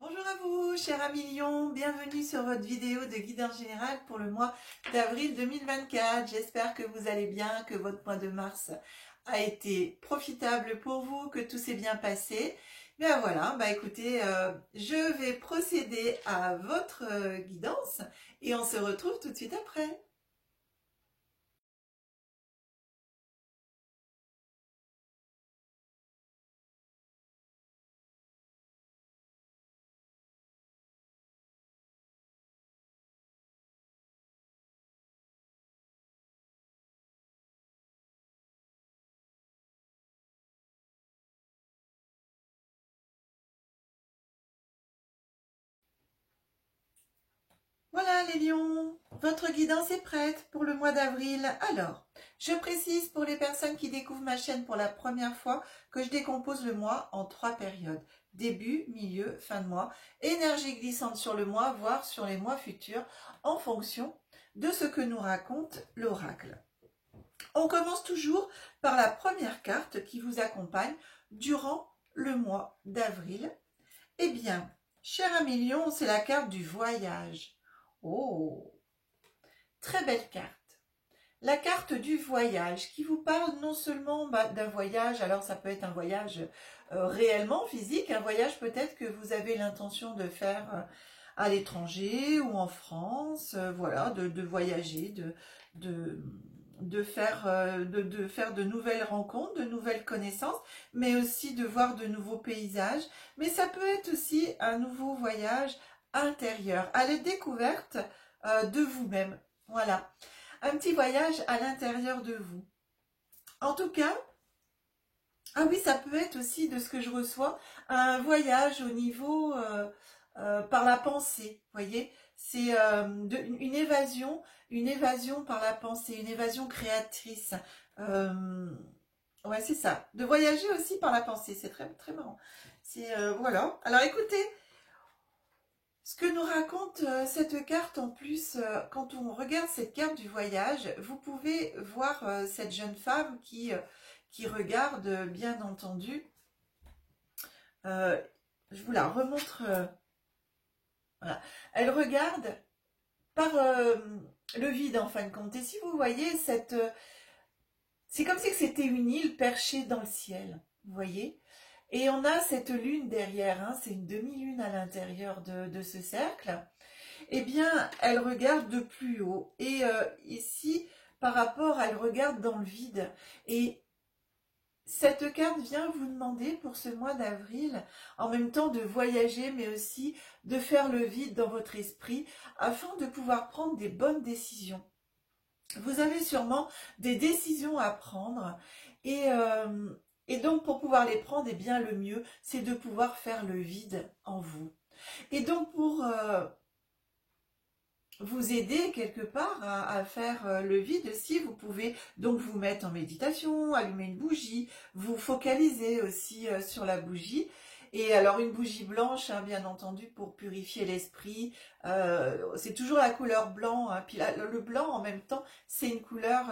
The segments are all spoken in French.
Bonjour à vous, chers amis Lion, bienvenue sur votre vidéo de guidance générale pour le mois d'avril 2024. J'espère que vous allez bien, que votre mois de mars a été profitable pour vous, que tout s'est bien passé. Bien voilà, écoutez, je vais procéder à votre guidance et on se retrouve tout de suite après. Voilà les lions, votre guidance est prête pour le mois d'avril. Alors, je précise pour les personnes qui découvrent ma chaîne pour la première fois que je décompose le mois en 3 périodes. Début, milieu, fin de mois. Énergie glissante sur le mois, voire sur les mois futurs, en fonction de ce que nous raconte l'oracle. On commence toujours par la première carte qui vous accompagne durant le mois d'avril. Eh bien, cher ami lion, c'est la carte du voyage. Oh, très belle carte. La carte du voyage qui vous parle non seulement d'un voyage, alors ça peut être un voyage réellement physique, un voyage peut-être que vous avez l'intention de faire à l'étranger ou en France, voilà, de voyager, de faire de nouvelles rencontres, de nouvelles connaissances, mais aussi de voir de nouveaux paysages. Mais ça peut être aussi un nouveau voyage intérieur, à la découverte de vous-même. Voilà, un petit voyage à l'intérieur de vous. En tout cas, ah oui, ça peut être aussi, de ce que je reçois, un voyage au niveau par la pensée, voyez. C'est une évasion par la pensée, une évasion créatrice. Ouais, c'est ça. De voyager aussi par la pensée, c'est très très marrant. C'est voilà. Alors écoutez, ce que nous raconte cette carte en plus, quand on regarde cette carte du voyage, vous pouvez voir cette jeune femme qui regarde, bien entendu. Je vous la remontre. Voilà. Elle regarde par le vide en fin de compte. Et si vous voyez c'est comme si c'était une île perchée dans le ciel. Vous voyez? Et on a cette lune derrière, hein, c'est une demi-lune à l'intérieur de ce cercle. Eh bien, elle regarde de plus haut. Et ici, par rapport, elle regarde dans le vide. Et cette carte vient vous demander pour ce mois d'avril, en même temps de voyager, mais aussi de faire le vide dans votre esprit, afin de pouvoir prendre des bonnes décisions. Vous avez sûrement des décisions à prendre, et donc pour pouvoir les prendre, eh bien le mieux, c'est de pouvoir faire le vide en vous. Et donc pour vous aider quelque part à faire le vide, si vous pouvez donc vous mettre en méditation, allumer une bougie, vous focaliser aussi sur la bougie. Et alors une bougie blanche, hein, bien entendu, pour purifier l'esprit. C'est toujours la couleur blanc, hein. Puis le blanc en même temps, c'est une couleur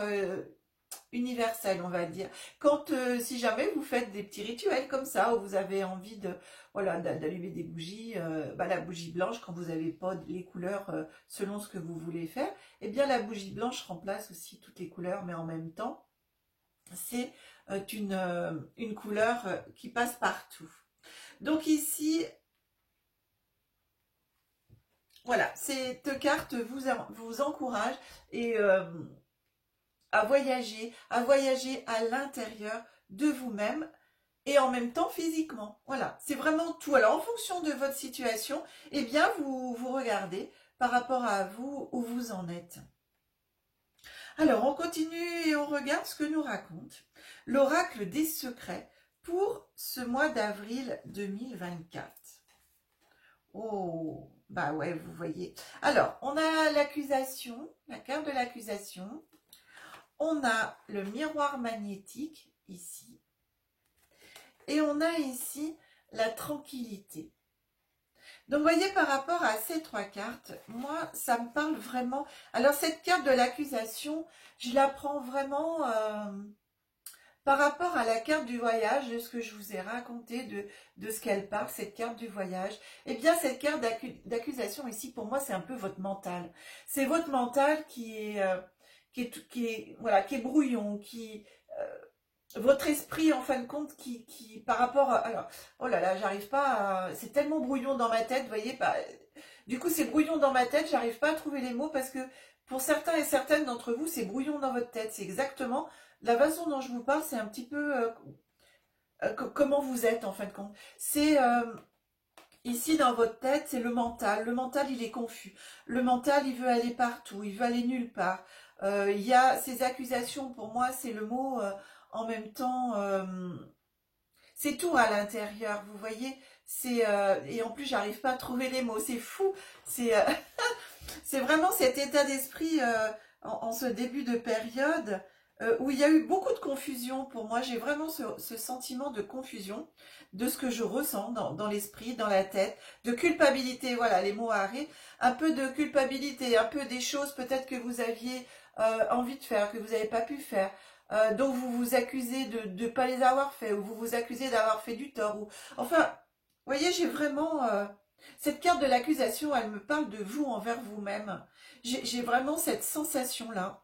universelle, on va dire. Quand si jamais vous faites des petits rituels comme ça, où vous avez envie de voilà d'allumer des bougies, la bougie blanche, quand vous n'avez pas les couleurs selon ce que vous voulez faire, eh bien la bougie blanche remplace aussi toutes les couleurs, mais en même temps c'est une couleur qui passe partout. Donc ici, voilà, cette carte vous encourage et à voyager à l'intérieur de vous-même et en même temps physiquement. Voilà, c'est vraiment tout. Alors en fonction de votre situation, eh bien vous regardez par rapport à vous où vous en êtes. Alors on continue et on regarde ce que nous raconte l'oracle des secrets pour ce mois d'avril 2024. Oh, bah ouais, vous voyez. Alors, on a l'accusation, la carte de l'accusation. On a le miroir magnétique ici. Et on a ici la tranquillité. Donc, vous voyez, par rapport à ces 3 cartes, moi, ça me parle vraiment. Alors, cette carte de l'accusation, je la prends vraiment par rapport à la carte du voyage, de ce que je vous ai raconté, de ce qu'elle parle, cette carte du voyage, eh bien cette carte d'accusation ici, pour moi, c'est un peu votre mental. C'est votre mental voilà, qui est brouillon, votre esprit, en fin de compte, par rapport à... Alors, oh là là, j'arrive pas à... C'est tellement brouillon dans ma tête, vous voyez, bah, du coup, c'est brouillon dans ma tête, j'arrive pas à trouver les mots parce que pour certains et certaines d'entre vous, c'est brouillon dans votre tête. C'est exactement la façon dont je vous parle, c'est un petit peu comment vous êtes, en fin de compte. C'est... ici, dans votre tête, c'est le mental. Le mental, il est confus. Le mental, il veut aller partout. Il veut aller nulle part. Il y a ces accusations, pour moi, c'est le mot en même temps... c'est tout à l'intérieur, vous voyez. Et en plus, j'arrive pas à trouver les mots. C'est fou. C'est c'est vraiment cet état d'esprit en ce début de période où il y a eu beaucoup de confusion pour moi. J'ai vraiment ce sentiment de confusion de ce que je ressens dans l'esprit, dans la tête, de culpabilité, voilà les mots arrivent, un peu de culpabilité, un peu des choses peut-être que vous aviez envie de faire, que vous n'avez pas pu faire. Donc vous vous accusez de ne pas les avoir fait, ou vous vous accusez d'avoir fait du tort. Enfin, vous voyez, j'ai vraiment... cette carte de l'accusation, elle me parle de vous envers vous-même. J'ai vraiment cette sensation-là.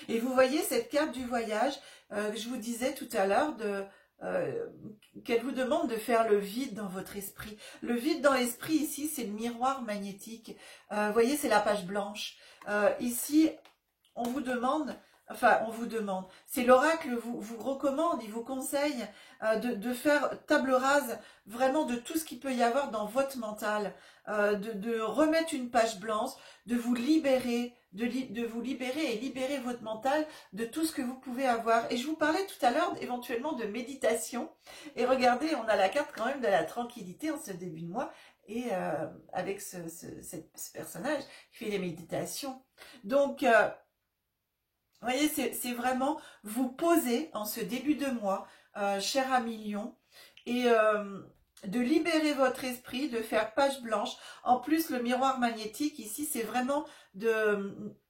Et vous voyez cette carte du voyage, que je vous disais tout à l'heure, qu'elle vous demande de faire le vide dans votre esprit. Le vide dans l'esprit, ici, c'est le miroir magnétique. Vous voyez, c'est la page blanche. Ici, on vous demande... Enfin, on vous demande. C'est l'oracle vous recommande, il vous conseille de faire table rase vraiment de tout ce qu'il peut y avoir dans votre mental, de remettre une page blanche, de vous libérer, de vous libérer et libérer votre mental de tout ce que vous pouvez avoir. Et je vous parlais tout à l'heure éventuellement de méditation. Et regardez, on a la carte quand même de la tranquillité en ce début de mois. Et avec ce personnage qui fait les méditations. Donc... vous voyez, c'est vraiment vous poser en ce début de mois, cher ami Lion, et de libérer votre esprit, de faire page blanche. En plus, le miroir magnétique, ici, c'est vraiment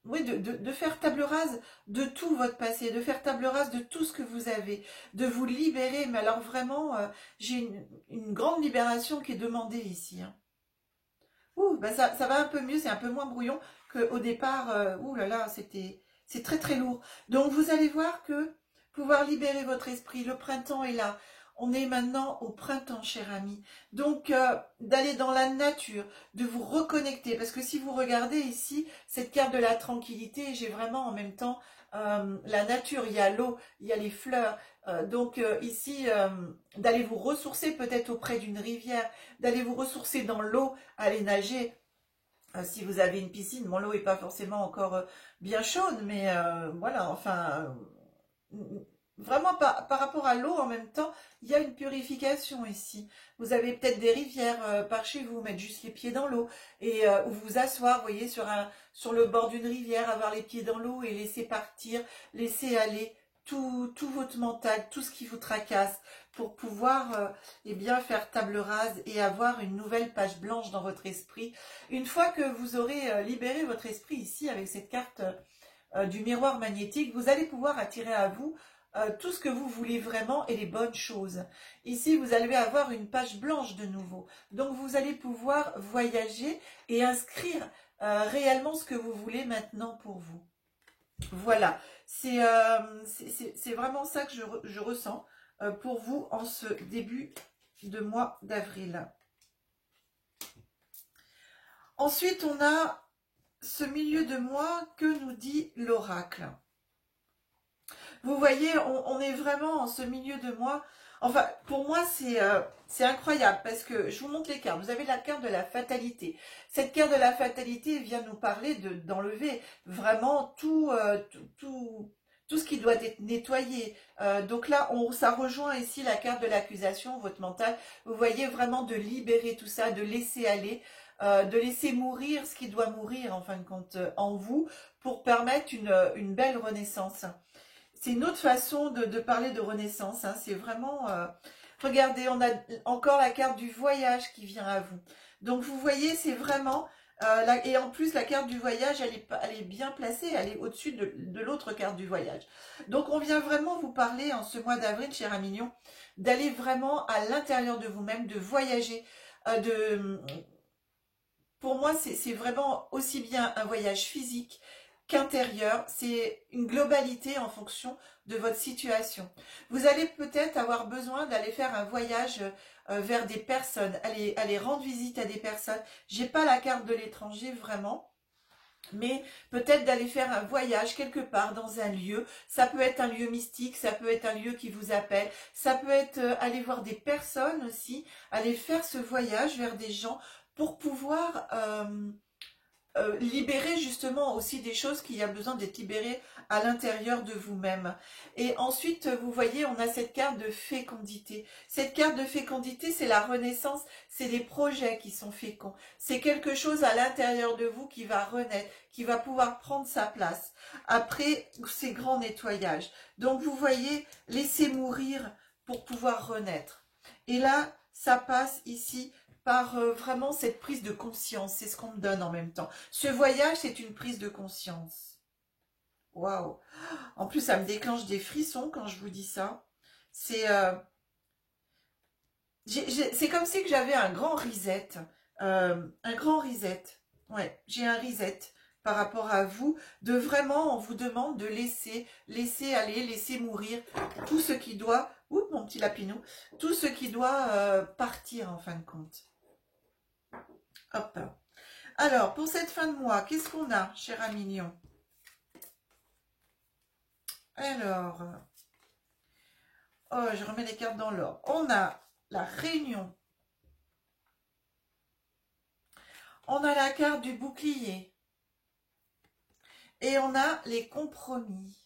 oui, de faire table rase de tout votre passé, de faire table rase de tout ce que vous avez, de vous libérer. Mais alors vraiment, j'ai une grande libération qui est demandée ici. Hein. Ouh, ben ça va un peu mieux, c'est un peu moins brouillon qu'au départ. Ouh là là, c'est très très lourd. Donc vous allez voir que pouvoir libérer votre esprit, le printemps est là. On est maintenant au printemps, cher ami. Donc d'aller dans la nature, de vous reconnecter. Parce que si vous regardez ici, cette carte de la tranquillité, j'ai vraiment en même temps la nature, il y a l'eau, il y a les fleurs. Donc ici, d'aller vous ressourcer peut-être auprès d'une rivière, d'aller vous ressourcer dans l'eau, aller nager. Si vous avez une piscine, bon, l'eau n'est pas forcément encore bien chaude, mais voilà, enfin, vraiment par rapport à l'eau, en même temps, il y a une purification ici. Vous avez peut-être des rivières par chez vous, mettre juste les pieds dans l'eau, et ou vous asseoir, vous voyez, sur le bord d'une rivière, avoir les pieds dans l'eau et laisser partir, laisser aller tout votre mental, tout ce qui vous tracasse, pour pouvoir eh bien, faire table rase et avoir une nouvelle page blanche dans votre esprit. Une fois que vous aurez libéré votre esprit ici avec cette carte du miroir magnétique, vous allez pouvoir attirer à vous tout ce que vous voulez vraiment et les bonnes choses. Ici, vous allez avoir une page blanche de nouveau. Donc, vous allez pouvoir voyager et inscrire réellement ce que vous voulez maintenant pour vous. Voilà, c'est vraiment ça que je ressens pour vous en ce début de mois d'avril. Ensuite, on a ce milieu de mois que nous dit l'oracle. Vous voyez, on est vraiment en ce milieu de mois. Enfin, pour moi, c'est incroyable parce que je vous montre les cartes. Vous avez la carte de la fatalité. Cette carte de la fatalité vient nous parler d'enlever vraiment tout ce qui doit être nettoyé. Donc là, ça rejoint ici la carte de l'accusation, votre mental. Vous voyez vraiment de libérer tout ça, de laisser aller, de laisser mourir ce qui doit mourir en fin de compte en vous pour permettre une belle renaissance. C'est une autre façon de parler de renaissance. Hein. C'est vraiment... regardez, on a encore la carte du voyage qui vient à vous. Donc, vous voyez, c'est vraiment Et en plus, la carte du voyage, elle est bien placée, elle est au-dessus de l'autre carte du voyage. Donc, on vient vraiment vous parler en ce mois d'avril, cher Amignon, d'aller vraiment à l'intérieur de vous-même, de voyager. Pour moi, c'est vraiment aussi bien un voyage physique qu'intérieur. C'est une globalité en fonction de votre situation. Vous allez peut-être avoir besoin d'aller faire un voyage vers des personnes, aller rendre visite à des personnes. J'ai pas la carte de l'étranger vraiment. Mais peut-être d'aller faire un voyage quelque part dans un lieu. Ça peut être un lieu mystique, ça peut être un lieu qui vous appelle. Ça peut être aller voir des personnes aussi, aller faire ce voyage vers des gens pour pouvoir libérer justement aussi des choses qui a besoin d'être libérées à l'intérieur de vous-même. Et ensuite, vous voyez, on a cette carte de fécondité. Cette carte de fécondité, c'est la renaissance, c'est les projets qui sont féconds. C'est quelque chose à l'intérieur de vous qui va renaître, qui va pouvoir prendre sa place après ces grands nettoyages. Donc, vous voyez, laissez mourir pour pouvoir renaître. Et là, ça passe ici par vraiment cette prise de conscience. C'est ce qu'on me donne en même temps. Ce voyage, c'est une prise de conscience. Waouh! En plus, ça me déclenche des frissons quand je vous dis ça. C'est c'est comme si que j'avais un grand reset. Un grand reset. Ouais, j'ai un reset par rapport à vous. De vraiment, on vous demande de laisser aller, laisser mourir tout ce qui doit... Oups, mon petit lapinou. Tout ce qui doit partir en fin de compte. Hop. Alors, pour cette fin de mois, qu'est-ce qu'on a, cher Amignon? Alors, oh, je remets les cartes dans l'ordre. On a la réunion. On a la carte du bouclier. Et on a les compromis.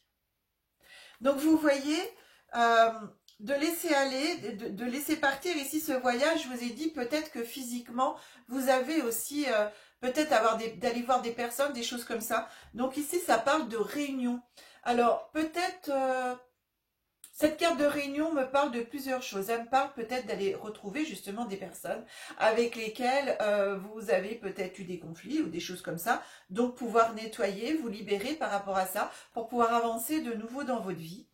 Donc, vous voyez, de laisser aller, de laisser partir ici ce voyage, je vous ai dit peut-être que physiquement, vous avez aussi peut-être d'aller voir des personnes, des choses comme ça. Donc ici, ça parle de réunion. Alors peut-être, cette carte de réunion me parle de plusieurs choses. Elle me parle peut-être d'aller retrouver justement des personnes avec lesquelles vous avez peut-être eu des conflits ou des choses comme ça. Donc pouvoir nettoyer, vous libérer par rapport à ça pour pouvoir avancer de nouveau dans votre vie.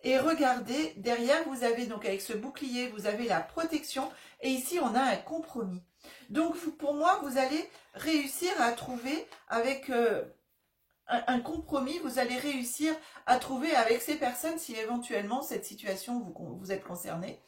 Et regardez, derrière, vous avez donc avec ce bouclier, vous avez la protection. Et ici, on a un compromis. Donc, pour moi, vous allez réussir à trouver avec un compromis. Vous allez réussir à trouver avec ces personnes, si éventuellement cette situation vous êtes concerné.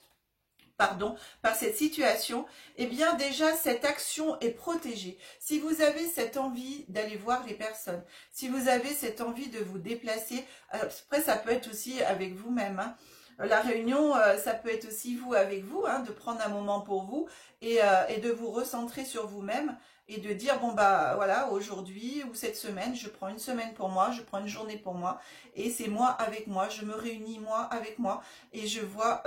Par cette situation, eh bien déjà cette action est protégée. Si vous avez cette envie d'aller voir les personnes, si vous avez cette envie de vous déplacer, après ça peut être aussi avec vous-même, hein. La réunion, ça peut être aussi vous avec vous, hein, de prendre un moment pour vous et de vous recentrer sur vous-même et de dire, bon bah voilà, aujourd'hui ou cette semaine, je prends une semaine pour moi, je prends une journée pour moi et c'est moi avec moi, je me réunis moi avec moi et je vois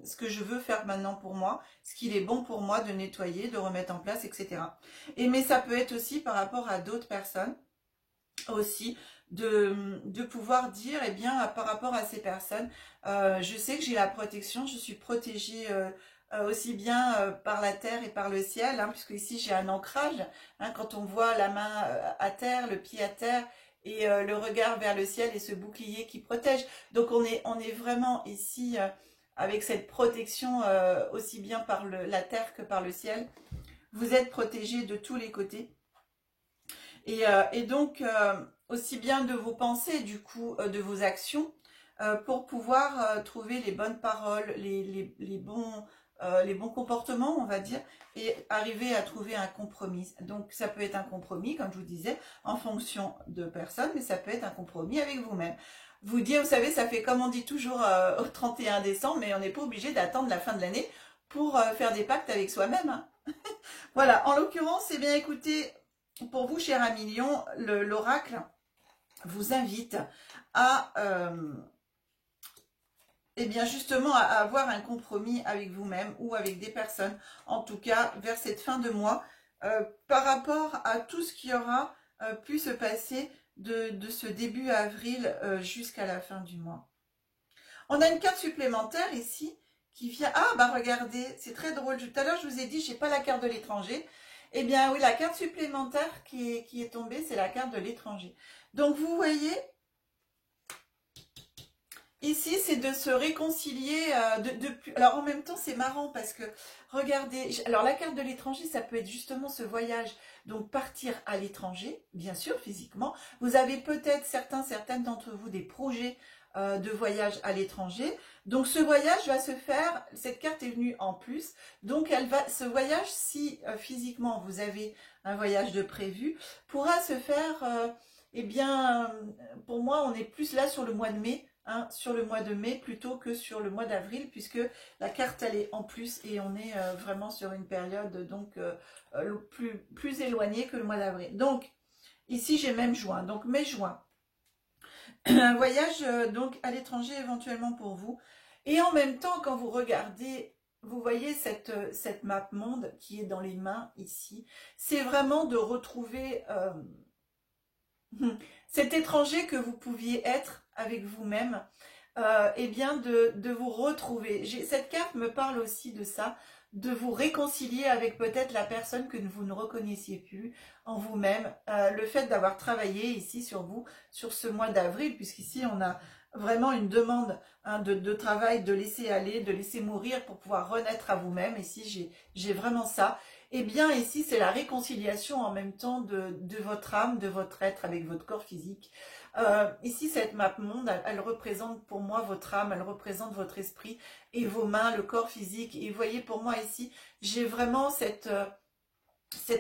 ce que je veux faire maintenant pour moi, ce qu'il est bon pour moi de nettoyer, de remettre en place, etc. Mais ça peut être aussi par rapport à d'autres personnes aussi, de pouvoir dire, eh bien, par rapport à ces personnes, je sais que j'ai la protection, je suis protégée aussi bien par la terre et par le ciel, hein, puisque ici j'ai un ancrage, hein, quand on voit la main à terre, le pied à terre, et le regard vers le ciel et ce bouclier qui protège. Donc on est vraiment ici avec cette protection aussi bien par la terre que par le ciel. Vous êtes protégé de tous les côtés. Et donc, aussi bien de vos pensées, du coup, de vos actions, pour pouvoir trouver les bonnes paroles, les bons comportements, on va dire, et arriver à trouver un compromis. Donc, ça peut être un compromis, comme je vous disais, en fonction de personnes, mais ça peut être un compromis avec vous-même. Vous dire, vous savez, ça fait comme on dit toujours au 31 décembre, mais on n'est pas obligé d'attendre la fin de l'année pour faire des pactes avec soi-même, hein. Voilà, en l'occurrence, eh bien, écoutez, pour vous, cher Amignon, l'oracle vous invite à, eh bien, justement, à avoir un compromis avec vous-même ou avec des personnes, en tout cas, vers cette fin de mois, par rapport à tout ce qui aura pu se passer de ce début avril jusqu'à la fin du mois. On a une carte supplémentaire ici qui vient... Ah, bah regardez, c'est très drôle. Tout à l'heure, je vous ai dit, je n'ai pas la carte de l'étranger. Eh bien oui, la carte supplémentaire qui est tombée, c'est la carte de l'étranger. Donc vous voyez, ici, c'est de se réconcilier. Alors en même temps, c'est marrant parce que, regardez, alors la carte de l'étranger, ça peut être justement ce voyage. Donc partir à l'étranger, bien sûr, physiquement. Vous avez peut-être certaines d'entre vous des projets de voyage à l'étranger. Donc ce voyage va se faire, cette carte est venue en plus. Donc ce voyage, si physiquement vous avez un voyage de prévu, pourra se faire, eh bien, pour moi, on est plus là sur le mois de mai. Hein, sur le mois de mai plutôt que sur le mois d'avril, puisque la carte elle est en plus et on est vraiment sur une période donc plus éloignée que le mois d'avril. Donc ici j'ai même juin, donc mai-juin. Un voyage donc à l'étranger éventuellement pour vous. Et en même temps, quand vous regardez, vous voyez cette map monde qui est dans les mains ici, c'est vraiment de retrouver cet étranger que vous pouviez être avec vous-même, et bien de vous retrouver. Cette carte me parle aussi de ça, de vous réconcilier avec peut-être la personne que vous ne reconnaissiez plus en vous-même. Le fait d'avoir travaillé ici sur vous, sur ce mois d'avril, puisqu'ici on a vraiment une demande hein, de travail, de laisser aller, de laisser mourir pour pouvoir renaître à vous-même. Ici, j'ai vraiment ça. Eh bien, ici, c'est la réconciliation en même temps de votre âme, de votre être avec votre corps physique. Ici, cette map monde, elle représente pour moi votre âme, elle représente votre esprit et vos mains, le corps physique. Et vous voyez, pour moi ici, j'ai vraiment cette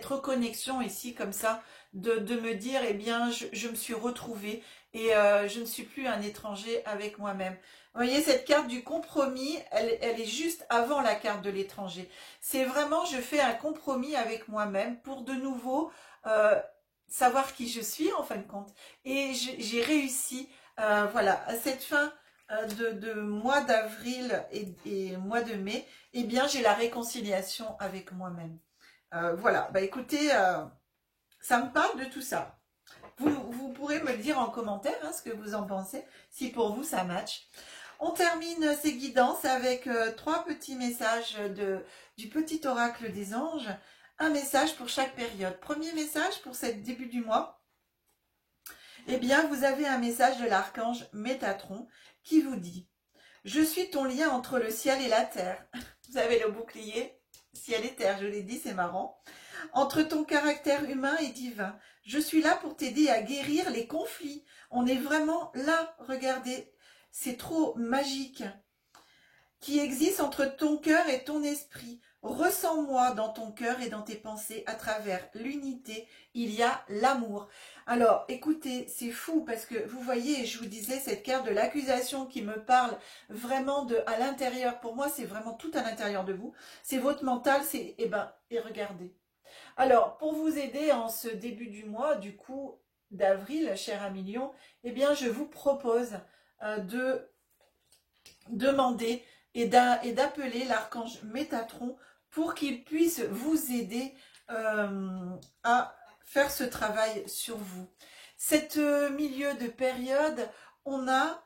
reconnexion ici comme ça, de me dire, eh bien, je me suis retrouvée et je ne suis plus un étranger avec moi-même. Vous voyez, cette carte du compromis, elle est juste avant la carte de l'étranger. C'est vraiment, je fais un compromis avec moi-même pour de nouveau savoir qui je suis en fin de compte. Et j'ai réussi, voilà, à cette fin de mois d'avril et mois de mai, eh bien, j'ai la réconciliation avec moi-même. Voilà, bah écoutez, ça me parle de tout ça. Vous pourrez me le dire en commentaire hein, ce que vous en pensez, si pour vous ça match. On termine ces guidances avec trois petits messages du petit oracle des anges. Un message pour chaque période. Premier message pour ce début du mois. Eh bien, vous avez un message de l'archange Métatron qui vous dit « Je suis ton lien entre le ciel et la terre. » Vous avez le bouclier ciel et terre, je l'ai dit, c'est marrant. Entre ton caractère humain et divin. Je suis là pour t'aider à guérir les conflits. On est vraiment là, regardez, c'est trop magique. Qui existe entre ton cœur et ton esprit. Ressens-moi dans ton cœur et dans tes pensées à travers l'unité. Il y a l'amour. Alors, écoutez, c'est fou parce que vous voyez, je vous disais, cette carte de l'accusation qui me parle vraiment à l'intérieur. Pour moi, c'est vraiment tout à l'intérieur de vous. C'est votre mental, c'est, et regardez. Alors, pour vous aider en ce début du mois, du coup, d'avril, cher Amilion, eh bien, je vous propose de demander et d'appeler l'archange Métatron pour qu'il puisse vous aider à faire ce travail sur vous. Cette milieu de période, on a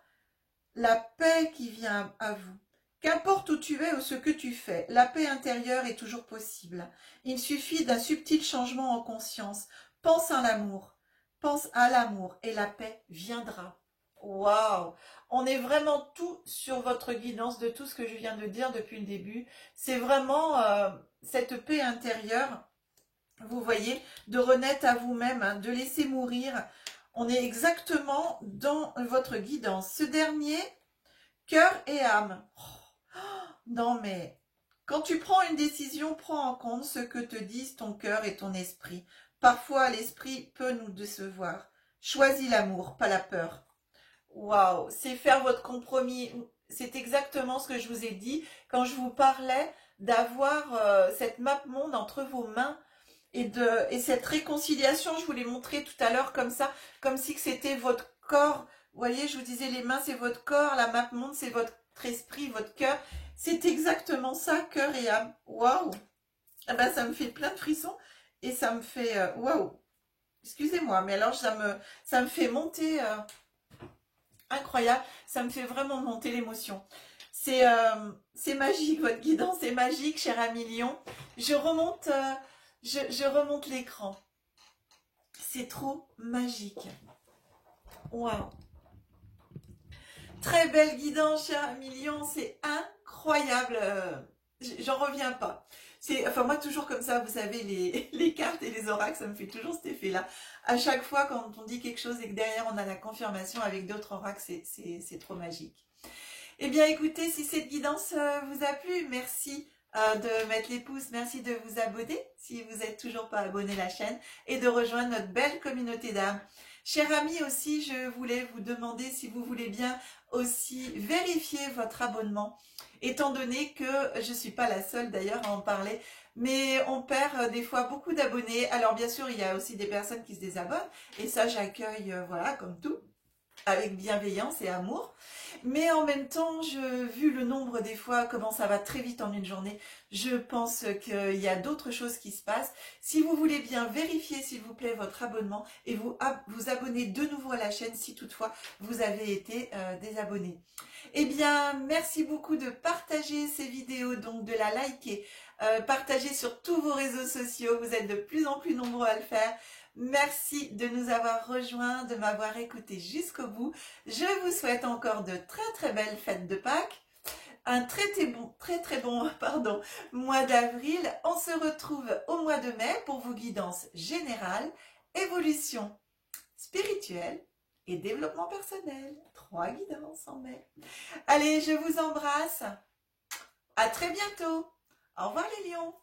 la paix qui vient à vous. Qu'importe où tu es ou ce que tu fais, la paix intérieure est toujours possible. Il suffit d'un subtil changement en conscience. Pense à l'amour et la paix viendra. Waouh! On est vraiment tout sur votre guidance de tout ce que je viens de dire depuis le début. C'est vraiment cette paix intérieure, vous voyez, de renaître à vous-même, hein, de laisser mourir. On est exactement dans votre guidance. Ce dernier, cœur et âme. Non mais, quand tu prends une décision, prends en compte ce que te disent ton cœur et ton esprit. Parfois, l'esprit peut nous décevoir. Choisis l'amour, pas la peur. Waouh, c'est faire votre compromis. C'est exactement ce que je vous ai dit quand je vous parlais d'avoir cette map monde entre vos mains et cette réconciliation. Je vous l'ai montré tout à l'heure comme ça, comme si c'était votre corps. Vous voyez, je vous disais, les mains, c'est votre corps, la map monde, c'est votre esprit, votre cœur. C'est exactement ça, cœur et âme. Waouh! Ah ben, ça me fait plein de frissons et ça me fait waouh! Excusez-moi, mais alors ça me fait monter... incroyable, ça me fait vraiment monter l'émotion. C'est magique, votre guidance est magique, cher Amilion. Je remonte Je remonte l'écran. C'est trop magique. Waouh. Très belle guidance, cher Million, c'est incroyable. J'en reviens pas. Enfin moi toujours comme ça, vous savez, les cartes et les oracles, ça me fait toujours cet effet-là. À chaque fois quand on dit quelque chose et que derrière on a la confirmation avec d'autres oracles, c'est trop magique. Eh bien écoutez, si cette guidance vous a plu, merci de mettre les pouces, merci de vous abonner si vous n'êtes toujours pas abonné à la chaîne et de rejoindre notre belle communauté d'âmes. Chers amis aussi, je voulais vous demander si vous voulez bien aussi vérifier votre abonnement, étant donné que je ne suis pas la seule d'ailleurs à en parler, mais on perd des fois beaucoup d'abonnés. Alors bien sûr, il y a aussi des personnes qui se désabonnent, et ça j'accueille, voilà, comme tout, avec bienveillance et amour. Mais en même temps, vu le nombre des fois, comment ça va très vite en une journée, je pense qu'il y a d'autres choses qui se passent. Si vous voulez bien vérifier, s'il vous plaît, votre abonnement et vous abonner de nouveau à la chaîne si toutefois vous avez été désabonné. Eh bien, merci beaucoup de partager ces vidéos, donc de la liker, partager sur tous vos réseaux sociaux. Vous êtes de plus en plus nombreux à le faire. Merci de nous avoir rejoints, de m'avoir écouté jusqu'au bout. Je vous souhaite encore de très très belles fêtes de Pâques, un très très bon mois d'avril. On se retrouve au mois de mai pour vos guidances générales, évolution spirituelle et développement personnel. 3 guidances en mai. Allez, je vous embrasse. À très bientôt. Au revoir les lions.